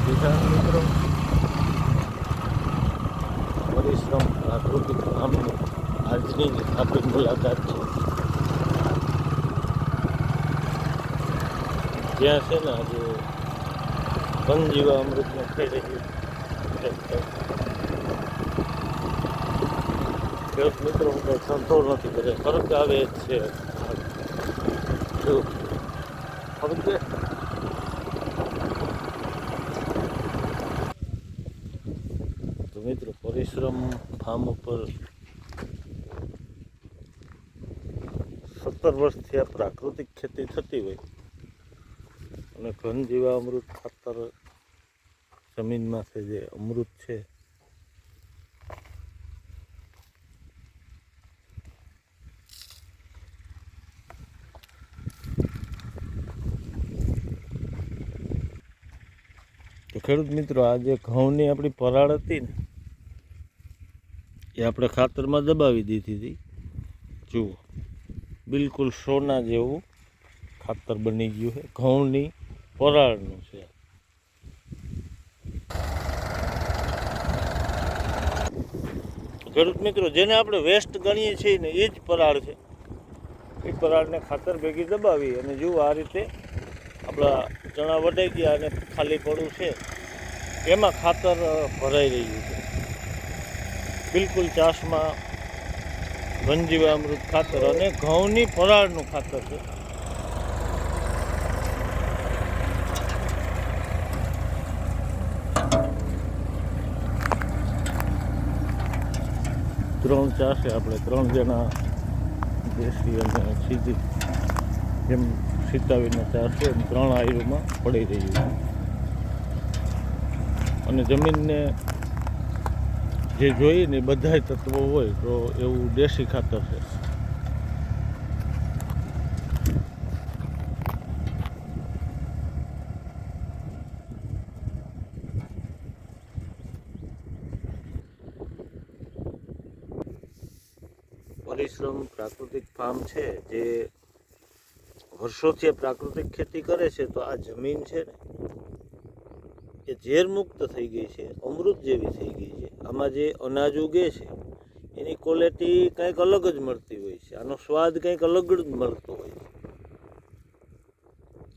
કિસાન મિત્રો પરિશ્રમ પ્રાકૃતિક ફાર્મની આજની જ આપણી મુલાકાત છે. જ્યાં છે ને આજે વનજીવામૃતને થઈ રહ્યું ખેડૂત મિત્રો હું કંઈ સંતોષ નથી કરે, ફરક આવે જ છે. ફરક છે. તો મિત્રો પરિશ્રમ ફાર્મ ઉપર 17 વર્ષથી આ પ્રાકૃતિક ખેતી થતી હોય અને ઘન જીવામૃત ખાતર જમીનમાંથી જે અમૃત છે તો ખેડૂત મિત્રો આ જે ઘઉંની આપણી પરાળ હતી ને એ આપણે ખાતરમાં દબાવી દીધી હતી. જુઓ બિલકુલ સોના જેવું ખાતર બની ગયું છે, ઘઉંની પરાળનું છે. ખેડૂત મિત્રો જેને આપણે વેસ્ટ ગણીએ છીએ ને એ જ પરાળ છે. એ પરાળને ખાતર ભેગી દબાવી અને જુઓ આ રીતે આપણા ચણા વટાઈ ગયા અને ખાલી પડું છે એમાં ખાતર ભરાઈ રહ્યું છે. બિલકુલ ચાસમાં વનજીવામૃત ખાતર અને ઘઉંની પરાળનું ખાતર છે. ત્રણ ચાસે આપણે 3 જણા દેશી અને સીધી જેમ સીતાવીના ચાસ છે એમ 3 આયરુમાં પડી રહ્યું છે. અને જમીનને જે જોઈએ ને બધાય તત્વો હોય તો એવું દેશી ખાતર છે. પરિશ્રમ પ્રાકૃતિક ફાર્મ છે જે વર્ષોથી પ્રાકૃતિક ખેતી કરે છે. તો આ જમીન છે ને એ ઝેરમુક્ત થઈ ગઈ છે, અમૃત જેવી થઈ ગઈ છે. આમાં જે અનાજ ઉગે છે એની ક્વોલિટી કંઈક અલગ જ મળતી હોય છે, આનો સ્વાદ કંઈક અલગ જ મળતો હોય છે.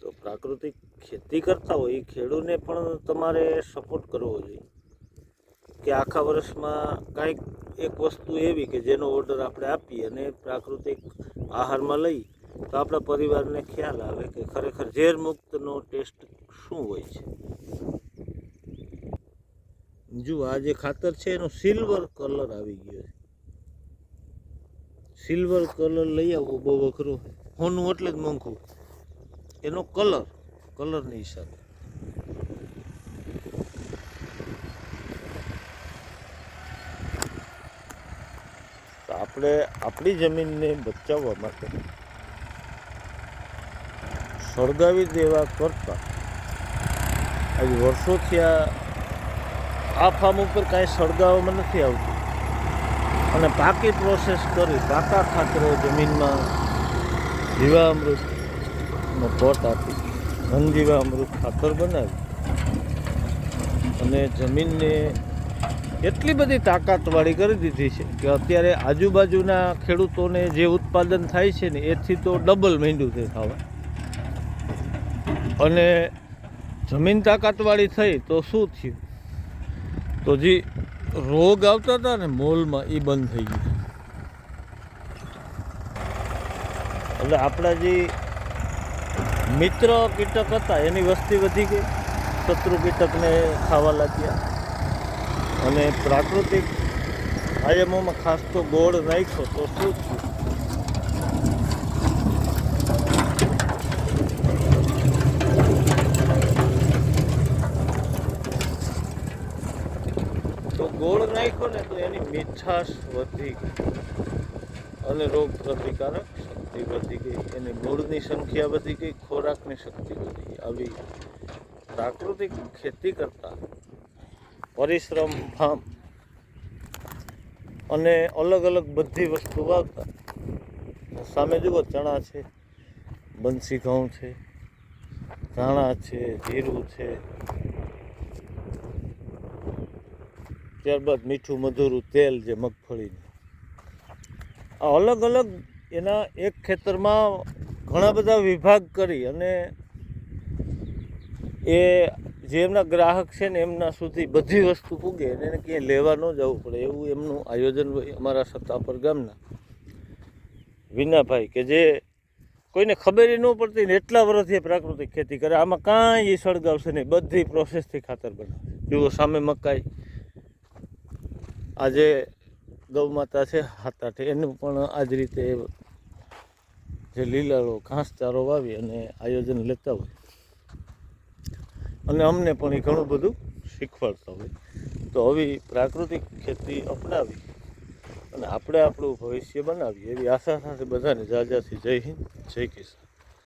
તો પ્રાકૃતિક ખેતી કરતા હોય એ ખેડૂતને પણ તમારે સપોર્ટ કરવો જોઈએ કે આખા વર્ષમાં કાંઈક એક વસ્તુ એવી કે જેનો ઓર્ડર આપણે આપીએ અને પ્રાકૃતિક આહારમાં લઈ તો આપણા પરિવારને ખ્યાલ આવે કે ખરેખર ઝેરમુક્તનો ટેસ્ટ શું હોય છે. જો આ જે ખાતર છે એનો સિલ્વર કલર આવી ગયો છે. સિલ્વર કલર લઈ આવવો બહુ અઘરો, હોનું એટલે જ મોંઘું. એનો કલરની હિસાબે તો આપણે આપણી જમીનને બચાવવા માટે સળગાવી દેવા કરતાં આજે વર્ષોથી આ ફાર્મ ઉપર કાંઈ સળગાવવામાં નથી આવતું અને પાકી પ્રોસેસ કરી પાકા ખાતરો જમીનમાં જીવામૃતનો પોટ આપી ઘન જીવામૃત ખાતર બનાવી અને જમીનને એટલી બધી તાકાતવાળી કરી દીધી છે કે અત્યારે આજુબાજુના ખેડૂતોને જે ઉત્પાદન થાય છે ને એથી તો ડબલ માંડ્યું છે થવા. અને જમીન તાકાતવાળી થઈ તો શું થયું, તો જે રોગ આવતા હતા ને મોલમાં એ બંધ થઈ ગયું. એટલે આપણા જે મિત્ર કીટક હતા એની વસ્તી વધી ગઈ, શત્રુ કીટકને ખાવા લાગ્યા. અને પ્રાકૃતિક આયામોમાં ખાસ તો ગોળ નાખ્યો તો શું થયું, તો ગોળ નાખ્યો ને તો એની મીઠાશ વધી ગઈ અને રોગ પ્રતિકારક શક્તિ વધી ગઈ, એની મૂળની સંખ્યા વધી ગઈ, ખોરાકની શક્તિ વધી ગઈ. આવી પ્રાકૃતિક ખેતી કરતા પરિશ્રમ ફાર્મ અને અલગ અલગ બધી વસ્તુ વાવતા. સામે જુઓ ચણા છે, બંસી ઘઉં છે, ધાણા છે, જીરું છે, ત્યારબાદ મીઠું મધુરું તેલ જે મગફળીનું, આ અલગ અલગ એના એક ખેતરમાં ઘણા બધા વિભાગ કરી અને એ જે એમના ગ્રાહક છે ને એમના સુધી બધી વસ્તુ પૂગે અને એને ક્યાંય લેવા ન જવું પડે એવું એમનું આયોજન હોય. અમારા સત્તાપર ગામના વિનાભાઈ કે જે કોઈને ખબર ન પડતી ને એટલા વર્ષથી પ્રાકૃતિક ખેતી કરે, આમાં કાંઈ સળગાવશે નહીં, બધી પ્રોસેસથી ખાતર બનાવે. જુઓ સામે મકાઈ, આજે ગૌ માતા છે 7-8 એનું પણ આ જ રીતે જે લીલાળો ઘાસચારો વાવી અને આયોજન લેતા હોય અને અમને પણ એ ઘણું બધું શીખવાડતા હોય. તો આવી પ્રાકૃતિક ખેતી અપનાવી અને આપણે આપણું ભવિષ્ય બનાવીએ એવી આશા સાથે બધાને જાજાથી જય હિન્દ, જય કિસાન.